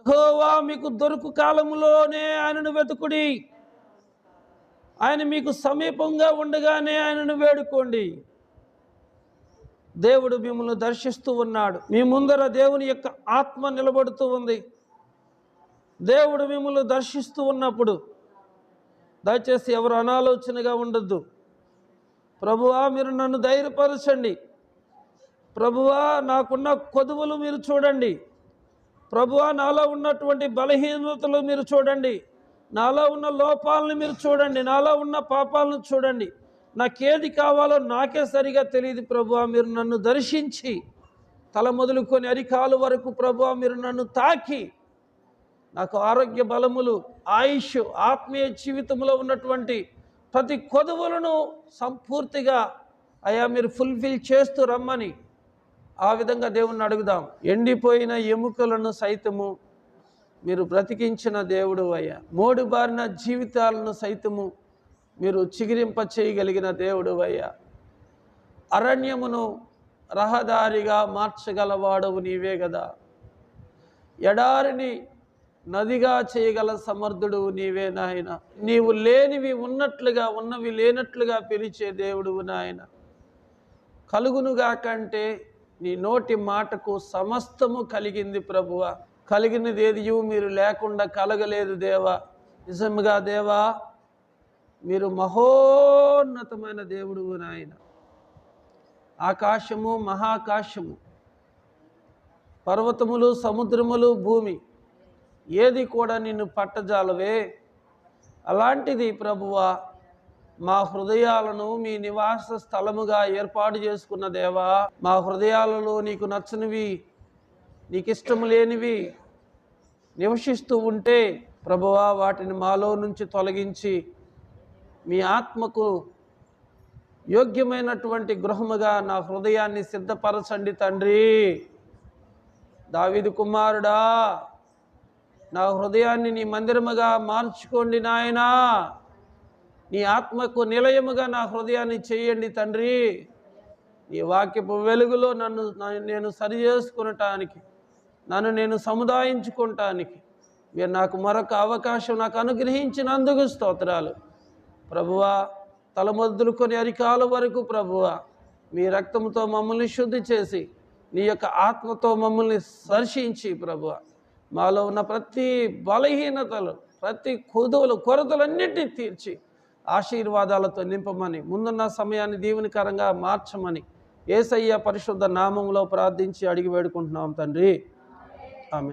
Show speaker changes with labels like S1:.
S1: యెహోవా మీకు దొరుకు కాలములోనే ఆయనను వెతుకుడి. ఆయన మీకు సమీపంగా ఉండగానే ఆయనను వేడుకోండి. దేవుడు మిమ్మల్ని దర్శిస్తూ ఉన్నాడు. మీ ముందర దేవుని యొక్క ఆత్మ నిలబడుతూ ఉంది. దేవుడు మిమ్మల్ని దర్శిస్తూ ఉన్నప్పుడు దయచేసి ఎవరు అనాలోచనగా ఉండొద్దు. ప్రభువా మీరు నన్ను ధైర్యపరచండి. ప్రభువా నాకున్న కొదువులు మీరు చూడండి. ప్రభువా నాలో ఉన్నటువంటి బలహీనతలు మీరు చూడండి. నాలో ఉన్న లోపాలను మీరు చూడండి. నాలో ఉన్న పాపాలను చూడండి. నాకేది కావాలో నాకే సరిగా తెలియదు ప్రభువా. మీరు నన్ను దర్శించి తల మొదలుకొని అరికాలు వరకు ప్రభువా మీరు నన్ను తాకి నాకు ఆరోగ్య బలములు, ఆయుష్, ఆత్మీయ జీవితంలో ఉన్నటువంటి ప్రతి కొదువులను సంపూర్తిగా అయా మీరు ఫుల్ఫిల్ చేస్తూ రమ్మని ఆ విధంగా దేవుణ్ణి అడుగుదాం. ఎండిపోయిన ఎముకలను సైతము మీరు బ్రతికించిన దేవుడు అయ్యా. మోడుబారిన జీవితాలను సైతము మీరు చిగిరింప చేయగలిగిన దేవుడు అయ్యా. అరణ్యమును రహదారిగా మార్చగలవాడవు నీవే కదా. ఎడారిని నదిగా చేయగల సమర్థుడు నీవే నాయన. నీవు లేనివి ఉన్నట్లుగా, ఉన్నవి లేనట్లుగా పిలిచే దేవుడువు నాయన. కలుగునుగా కంటే నీ నోటి మాటకు సమస్తము కలిగింది ప్రభువ. కలిగినది ఏదియు మీరు లేకుండా కలగలేదు దేవా. నిజంగా దేవా మీరు మహోన్నతమైన దేవుడువు నాయన. ఆకాశము, మహాకాశము, పర్వతములు, సముద్రములు, భూమి ఏది కూడా నిన్ను పట్టజాలవే. అలాంటిది ప్రభువా మా హృదయాలను మీ నివాస స్థలముగా ఏర్పాటు చేసుకున్న దేవా, మా హృదయాలలో నీకు నచ్చనివి, నీకు ఇష్టం లేనివి నివసిస్తూ ఉంటే ప్రభువా వాటిని మాలో నుంచి తొలగించి మీ ఆత్మకు యోగ్యమైనటువంటి గృహముగా నా హృదయాన్ని సిద్ధపరచండి తండ్రి. దావీదు కుమారుడా నా హృదయాన్ని నీ మందిరముగా మార్చుకోండి నాయనా. నీ ఆత్మకు నిలయముగా నా హృదయాన్ని చేయండి తండ్రి. నీ వాక్యపు వెలుగులో నేను సరి చేసుకునటానికి, నన్ను నేను సముదాయించుకోవటానికి మీరు నాకు మరొక అవకాశం నాకు అనుగ్రహించినందుకు స్తోత్రాలు ప్రభువా. తలమొద్దులుకొని అరికాల వరకు ప్రభువా మీ రక్తంతో మమ్మల్ని శుద్ధి చేసి నీ యొక్క ఆత్మతో మమ్మల్ని దర్శించి ప్రభువా మాలో ఉన్న ప్రతి బలహీనతలు, ప్రతి కొరతలన్నిటినీ తీర్చి ఆశీర్వాదాలతో నింపమని, ముందున్న సమయాన్ని దీవెనకరంగా మార్చమని యేసయ్య పరిశుద్ధ నామములో ప్రార్థించి అడిగి వేడుకుంటున్నాం తండ్రి.